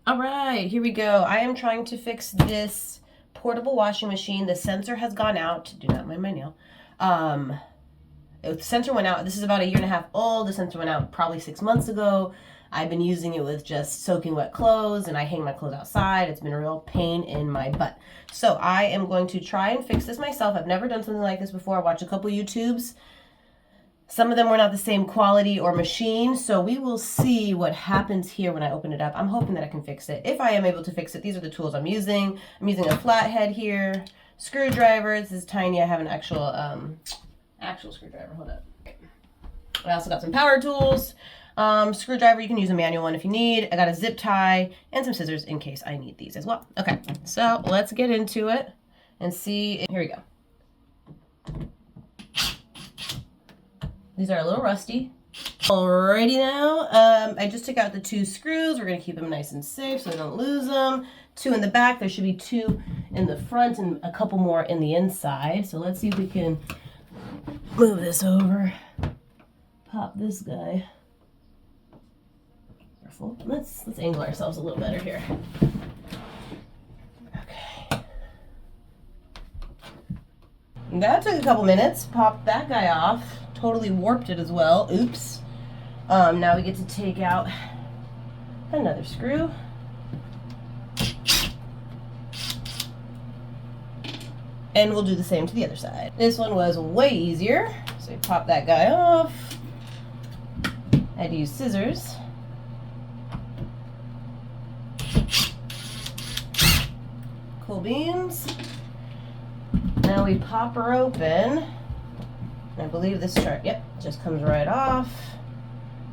All right, here we go. I am trying to fix this portable washing machine. The sensor has gone out. Do not mind my nail. The sensor went out. This is about 1.5 years old. The sensor went out probably 6 months ago. I've been using it with just soaking wet clothes, and I hang my clothes outside. It's been a real pain in my butt. So I am going to try and fix this myself. I've never done something like this before. I watched a couple YouTubes. Some of them were not the same quality or machine, so we will see what happens here when I open it up. I'm hoping that I can fix it. If I am able to fix it, these are the tools I'm using. I'm using a flathead here, screwdriver. This is tiny. I have an actual screwdriver. Hold up. I also got some power tools. Screwdriver, you can use a manual one if you need. I got a zip tie and some scissors in case I need these as well. Okay, so let's get into it and see. Here we go. These are a little rusty. Alrighty now, I just took out the 2 screws. We're gonna keep them nice and safe so we don't lose them. 2 in the back. There should be 2 in the front and a couple more in the inside. So let's see if we can move this over. Pop this guy. Careful. Let's angle ourselves a little better here. Okay. That took a couple minutes. Pop that guy off. Totally warped it as well. Oops. Now we get to take out another screw. And we'll do the same to the other side. This one was way easier. So we pop that guy off. I had to use scissors. Cool beans. Now we pop her open. I believe this chart, yep, just comes right off.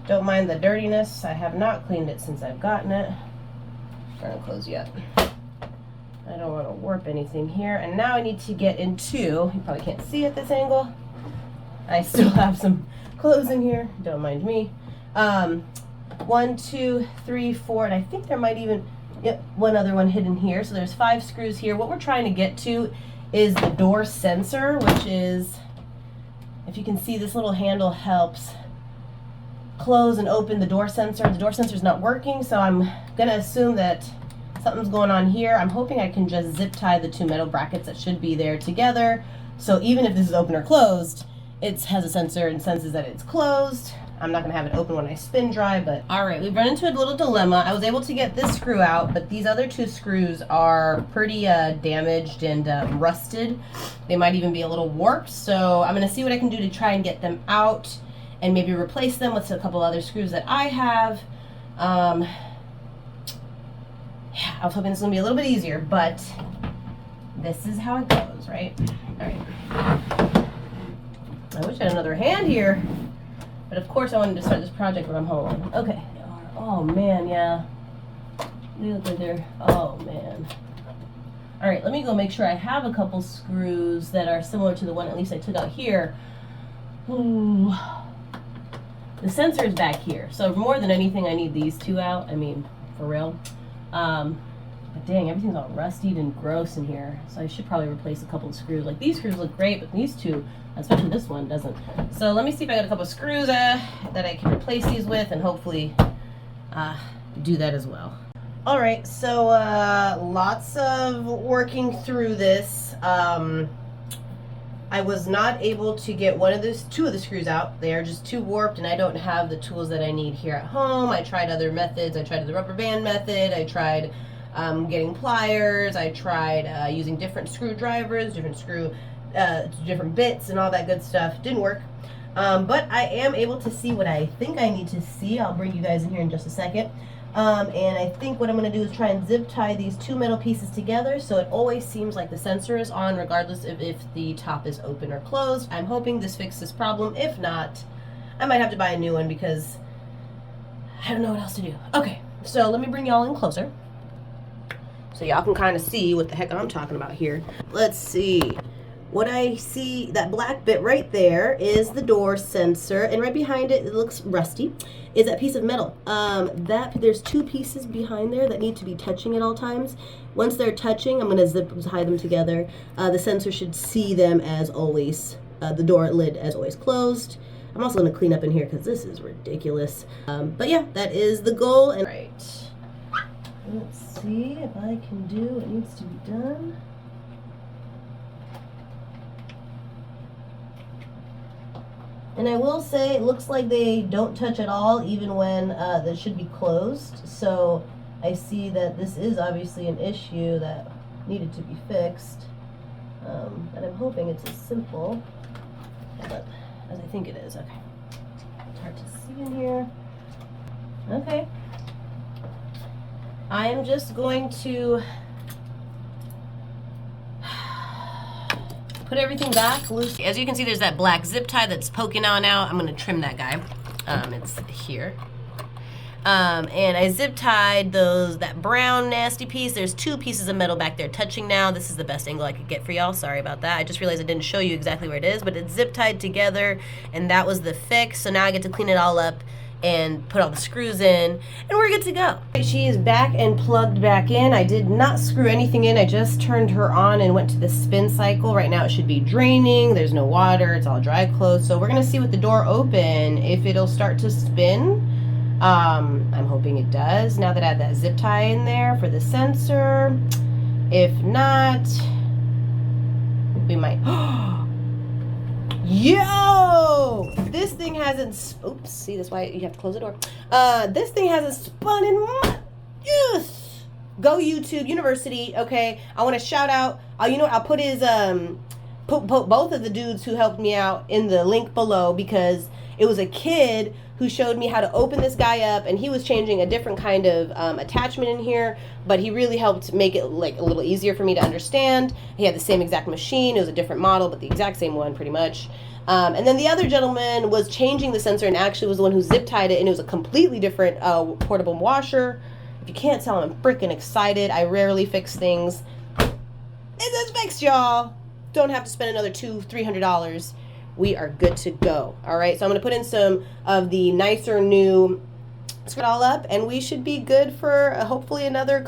Don't mind the dirtiness. I have not cleaned it since I've gotten it. I'm trying to close you up. I don't want to warp anything here. And now I need to get into, you probably can't see at this angle. I still have some clothes in here. Don't mind me. 1, 2, 3, 4, and I think there might even, yep, one other one hidden here. So there's 5 screws here. What we're trying to get to is the door sensor, which is, if you can see, this little handle helps close and open the door sensor. The door sensor is not working, so I'm going to assume that something's going on here. I'm hoping I can just zip tie the 2 metal brackets that should be there together. So even if this is open or closed, it has a sensor and senses that it's closed. I'm not going to have it open when I spin dry, but all right, we've run into a little dilemma. I was able to get this screw out, but these other 2 screws are pretty damaged and rusted. They might even be a little warped, so I'm going to see what I can do to try and get them out and maybe replace them with a couple other screws that I have. Yeah, I was hoping this was going to be a little bit easier, but this is how it goes, right? All right. I wish I had another hand here. But of course I wanted to start this project when I'm home. Okay. Oh man, yeah. They look like they're, oh man. All right, let me go make sure I have a couple screws that are similar to the one at least I took out here. Ooh. The sensor is back here. So more than anything, I need these 2 out. I mean, for real. But dang, everything's all rustied and gross in here. So I should probably replace a couple of screws. Like these screws look great, but these 2, especially this one, doesn't. So let me see if I got a couple of screws that I can replace these with and hopefully do that as well. All right, so lots of working through this. I was not able to get 2 of the screws out. They are just too warped and I don't have the tools that I need here at home. I tried other methods. I tried the rubber band method. I tried getting pliers. I tried using different screwdrivers, different bits and all that good stuff. Didn't work. But I am able to see what I think I need to see. I'll bring you guys in here in just a second. And I think what I'm going to do is try and zip tie these 2 metal pieces together so it always seems like the sensor is on regardless of if the top is open or closed. I'm hoping this fixes this problem. If not, I might have to buy a new one because I don't know what else to do. Okay, so let me bring y'all in closer so y'all can kind of see what the heck I'm talking about here. Let's see. What I see, that black bit right there is the door sensor, and right behind it, it looks rusty, is that piece of metal. There's 2 pieces behind there that need to be touching at all times. Once they're touching, I'm gonna zip tie them together. The sensor should see them as always, the door lid as always closed. I'm also gonna clean up in here because this is ridiculous. But yeah, that is the goal. And right, Let's see if I can do what needs to be done. And I will say, it looks like they don't touch at all, even when they should be closed. So I see that this is obviously an issue that needed to be fixed. And I'm hoping it's as simple as I think it is. Okay. It's hard to see in here. Okay. I am just going to put everything back loose. As you can see, there's that black zip tie that's poking on out. I'm gonna trim that guy. It's here. And I zip tied that brown nasty piece. There's 2 pieces of metal back there touching now. This is the best angle I could get for y'all. Sorry about that. I just realized I didn't show you exactly where it is, but it's zip tied together, and that was the fix. So now I get to clean it all up and put all the screws in, and we're good to go. She is back and plugged back in. I did not screw anything in. I just turned her on and went to the spin cycle. Right now it should be draining. There's no water. It's all dry closed. So we're gonna see with the door open if it'll start to spin. I'm hoping it does now that I have that zip tie in there for the sensor. If not, we might. Yo! This thing hasn't. Oops, see, that's why you have to close the door. This thing hasn't spun in months. Yes! Go YouTube University, okay? I want to shout out. You know what? I'll put his put both of the dudes who helped me out in the link below, because it was a kid who showed me how to open this guy up, and he was changing a different kind of attachment in here, but he really helped make it like a little easier for me to understand. He had the same exact machine. It was a different model, but the exact same one pretty much. And then the other gentleman was changing the sensor and actually was the one who zip tied it, and it was a completely different portable washer. If you can't tell, I'm freaking excited. I rarely fix things. It's fixed, y'all. Don't have to spend another $200-300. We are good to go. All right, so I'm gonna put in some of the nicer new, screw it all up, and we should be good for hopefully another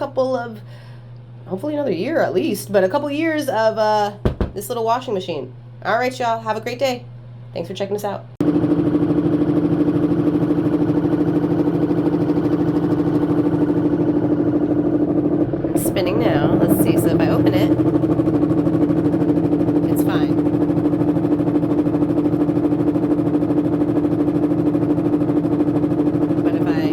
year at least, but a couple years of this little washing machine. All right, y'all, have a great day. Thanks for checking us out. It's spinning now. Let's see. So if I open it, it's fine. But if I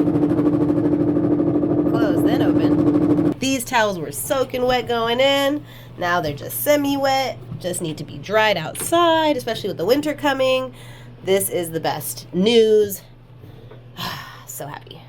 close, then open, these towels were soaking wet going in. Now they're just semi-wet. Just need to be dried outside, especially with the winter coming. This is the best news. So happy.